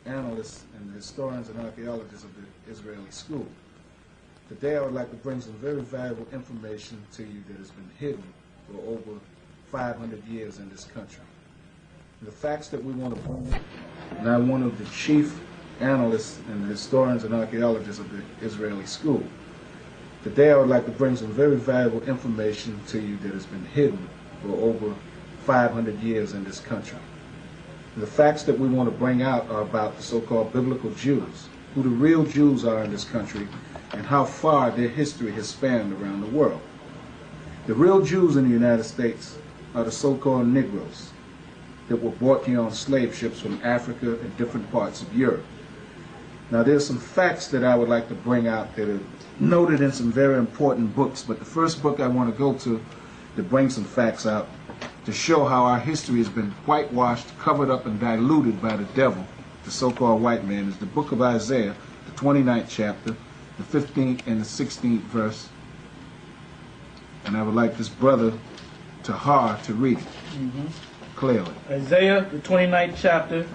analysts and historians and archaeologists of the Israeli school. Today I would like to bring some very valuable information to you that has been hidden for over 500 years in this country. The facts that we want to bring, and I'm one of the chief analysts and historians and archaeologists of the Israeli school. Today I would like to bring some very valuable information to you that has been hidden for over 500 years in this country. The facts that we want to bring out are about the so-called biblical Jews, who the real Jews are in this country, and how far their history has spanned around the world. The real Jews in the United States are the so-called Negroes that were brought here on slave ships from Africa and different parts of Europe. Now there's some facts that I would like to bring out that are noted in some very important books, but the first book I want to go to bring some facts out to show how our history has been whitewashed, covered up, and diluted by the devil, the so-called white man, is the book of Isaiah, the 29th chapter, the 15th and the 16th verse. And I would like this brother Tahar to read it clearly. Isaiah, the 29th chapter,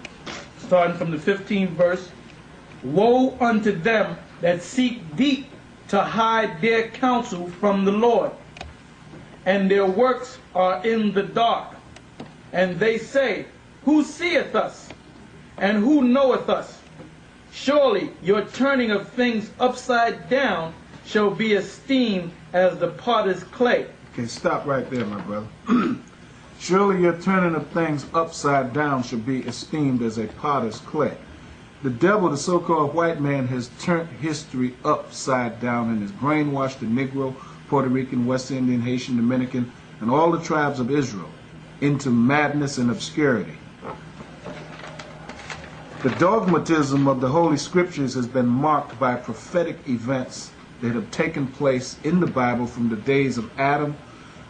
starting from the 15th verse. Woe unto them that seek deep to hide their counsel from the Lord, and their works are in the dark. And they say, Who seeth us? And who knoweth us? Surely your turning of things upside down shall be esteemed as the potter's clay. Okay, stop right there, my brother. Surely your turning of things upside down shall be esteemed as a potter's clay. The devil, the so-called white man, has turned history upside down and has brainwashed the Negro, Puerto Rican, West Indian, Haitian, Dominican, and all the tribes of Israel into madness and obscurity. The dogmatism of the Holy Scriptures has been marked by prophetic events that have taken place in the Bible from the days of Adam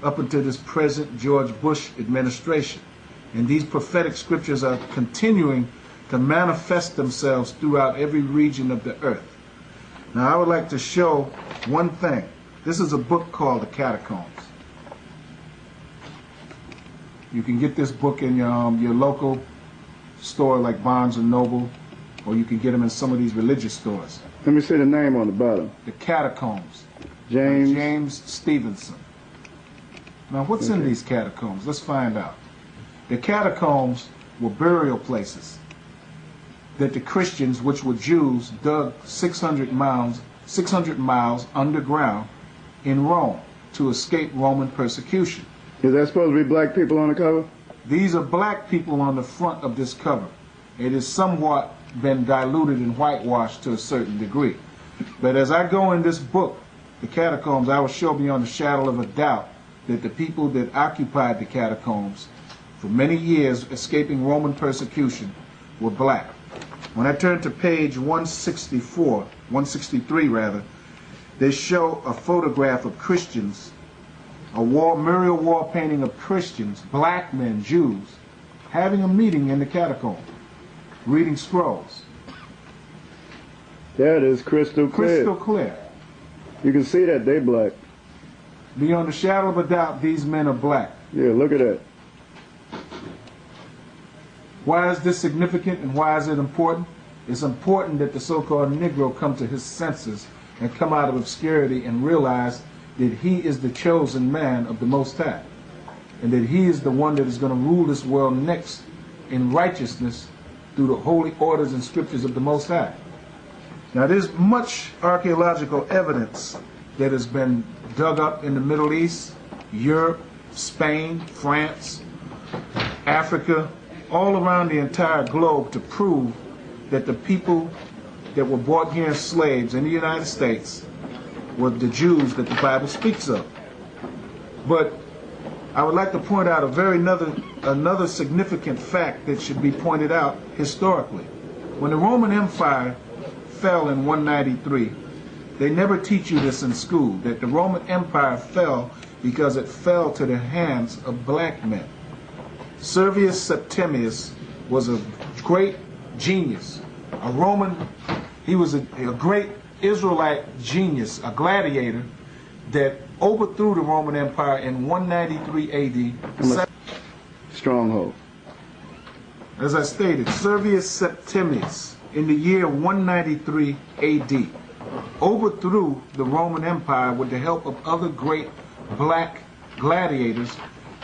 up until this present George Bush administration. And these prophetic scriptures are continuing to manifest themselves throughout every region of the earth. Now I would like to show one thing. This is a book called The Catacombs. You can get this book in your local store like Barnes & Noble, or you can get them in some of these religious stores. Let me see the name on the bottom. The Catacombs. James Stevenson. Now what's in these catacombs? Let's find out. The catacombs were burial places that the Christians, which were Jews, dug 600 miles underground in Rome to escape Roman persecution. Is that supposed to be black people on the cover? These are black people on the front of this cover. It has somewhat been diluted and whitewashed to a certain degree. But as I go in this book, The Catacombs, I will show beyond a shadow of a doubt that the people that occupied the catacombs for many years, escaping Roman persecution, were black. When I turn to page 163 rather, they show a photograph of Christians, a mural wall painting of Christians, black men, Jews, having a meeting in the catacomb, reading scrolls. That is crystal clear. Crystal clear. You can see that they black. Beyond a shadow of a doubt, these men are black. Yeah, look at that. Why is this significant and why is it important? It's important that the so-called Negro come to his senses and come out of obscurity and realize that he is the chosen man of the Most High, and that he is the one that is going to rule this world next in righteousness through the holy orders and scriptures of the Most High. Now there's much archaeological evidence that has been dug up in the Middle East, Europe, Spain, France, Africa, all around the entire globe to prove that the people that were brought here as slaves in the United States were the Jews that the Bible speaks of. But I would like to point out another significant fact that should be pointed out historically. When the Roman Empire fell in 193, they never teach you this in school, that the Roman Empire fell because it fell to the hands of black men. Servius Septimius was a great genius, he was a great Israelite genius, a gladiator that overthrew the Roman Empire in 193 AD. Stronghold. as I stated, Servius Septimius, in the year 193 AD, overthrew the Roman Empire with the help of other great black gladiators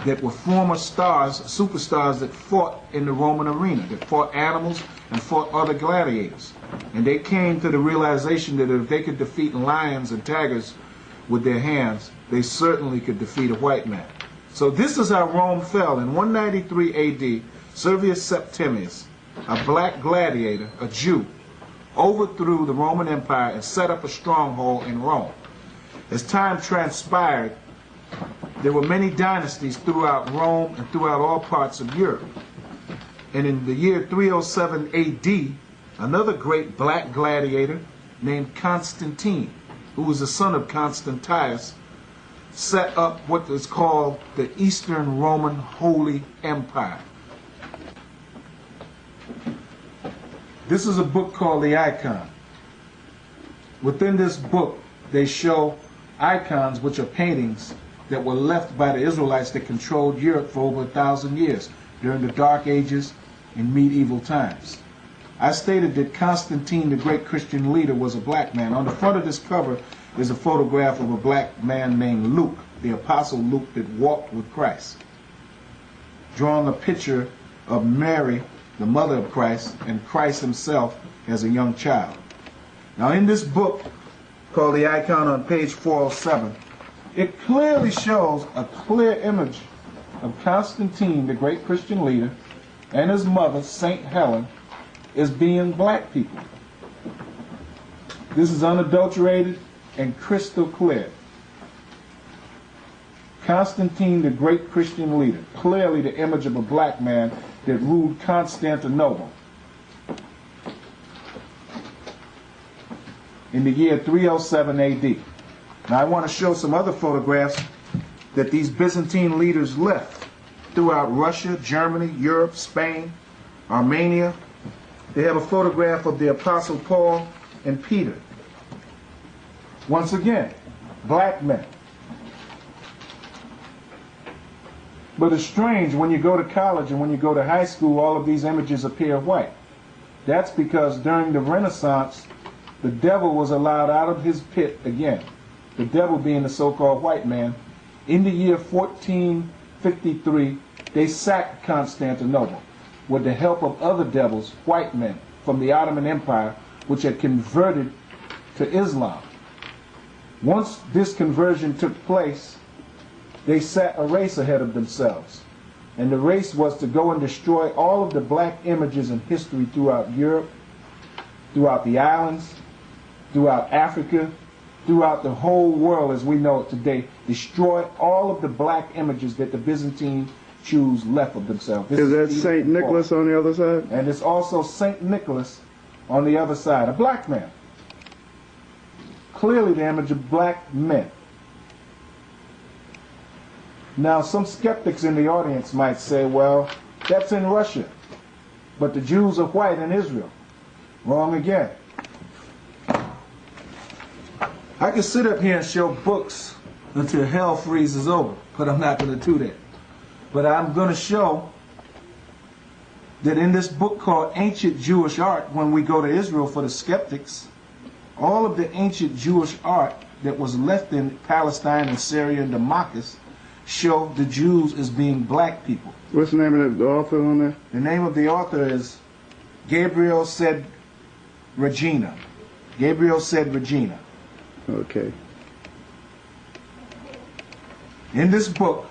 that were former stars, superstars that fought in the Roman arena, that fought animals and fought other gladiators. And they came to the realization that if they could defeat lions and tigers with their hands, they certainly could defeat a white man. So this is how Rome fell. In 193 AD, Servius Septimius, a black gladiator, a Jew, overthrew the Roman Empire and set up a stronghold in Rome. As time transpired, there were many dynasties throughout Rome and throughout all parts of Europe. And in the year 307 AD, another great black gladiator named Constantine, who was the son of Constantius, set up what is called the Eastern Roman Holy Empire. This is a book called The Icon. Within this book, they show icons, which are paintings that were left by the Israelites that controlled Europe for over 1,000 years during the Dark Ages and medieval times. I stated that Constantine, the great Christian leader, was a black man. On the front of this cover is a photograph of a black man named Luke, the Apostle Luke that walked with Christ, drawing a picture of Mary, the mother of Christ, and Christ himself as a young child. Now in this book called The Icon on page 407, it clearly shows a clear image of Constantine, the great Christian leader, and his mother, Saint Helen, as being black people. This is unadulterated and crystal clear. Constantine, the great Christian leader, clearly the image of a black man that ruled Constantinople in the year 307 AD. Now I want to show some other photographs that these Byzantine leaders left throughout Russia, Germany, Europe, Spain, Armenia. They have a photograph of the Apostle Paul and Peter. Once again, black men. But it's strange, when you go to college and when you go to high school, all of these images appear white. That's because during the Renaissance, the devil was allowed out of his pit again. The devil being the so-called white man. In the year 1453, they sacked Constantinople with the help of other devils, white men, from the Ottoman Empire, which had converted to Islam. Once this conversion took place, they set a race ahead of themselves. And the race was to go and destroy all of the black images in history throughout Europe, throughout the islands, throughout Africa, throughout the whole world as we know it today. Destroy all of the black images that the Byzantine Jews left of themselves. Is that St. Nicholas on the other side? And it's also St. Nicholas on the other side, a black man. Clearly the image of black men. Now, some skeptics in the audience might say, well, that's in Russia, but the Jews are white in Israel. Wrong again. I could sit up here and show books until hell freezes over, but I'm not going to do that. But I'm going to show that in this book called Ancient Jewish Art, when we go to Israel for the skeptics, all of the ancient Jewish art that was left in Palestine and Syria and Damascus show the Jews as being black people. What's the name of the author on there? The name of the author is Gabriel Said Regina. Gabriel Said Regina. Okay. In this book,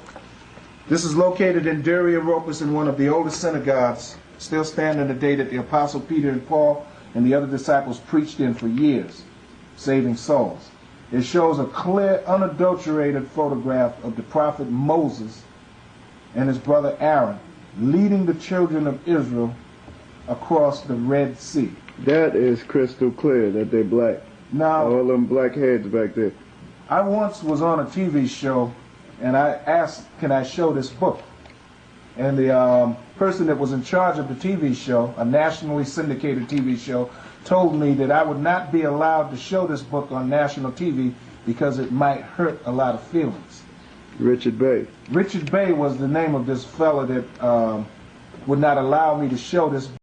this is located in Dura Europos, in one of the oldest synagogues, still standing today, that the Apostle Peter and Paul and the other disciples preached in for years, saving souls. It shows a clear, unadulterated photograph of the prophet Moses and his brother Aaron leading the children of Israel across the Red Sea. That is crystal clear that they're black. Now, all them black heads back there. I once was on a TV show and I asked, can I show this book? And the person that was in charge of the TV show, a nationally syndicated TV show, told me that I would not be allowed to show this book on national TV because it might hurt a lot of feelings. Richard Bay. Richard Bay was the name of this fella that would not allow me to show this